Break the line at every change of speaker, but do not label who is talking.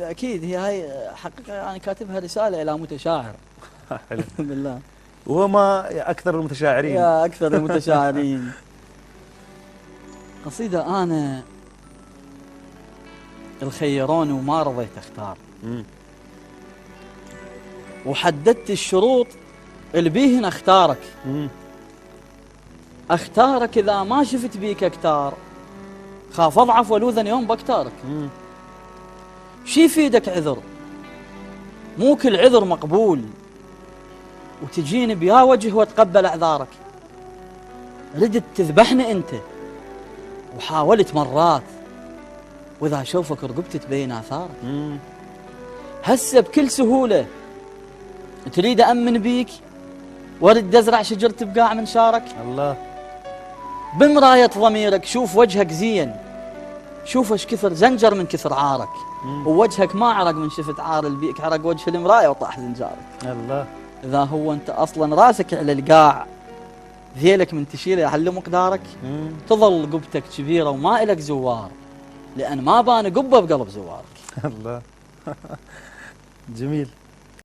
اكيد هاي حقيقه يعني كاتبها رساله الى متشاعر. بالله.
وما اكثر المتشاعرين.
يا اكثر المتشاعرين. قصيده انا الخيروني وما رضيت اختار. وحددت الشروط اللي بيهن اختارك. اختارك اذا ما شفت بيك اكتار، خاف اضعف ولوذا يوم بكتارك. شي يفيدك عذر؟ مو كل عذر مقبول، وتجيني بيا وجه واتقبل اعذارك. ردت تذبحني انت وحاولت مرات، واذا اشوفك رقبت تبين اثارك. هسه بكل سهوله تريد امن بيك وارد ازرع شجره بقاع من شارك.
الله.
بمرايه ضميرك شوف وجهك زين، شوف ايش كثر زنجر من كثر عارك. ووجهك ما عرق من شفت عار البيك، عرق وجه المرايه وطاح زنجارك.
الله.
اذا هو انت اصلا راسك على القاع، ذيلك من تشيله يحل مقدارك. تظل قبتك كبيره وما الك زوار، لان ما بان قبه بقلب زوارك.
الله. جميل.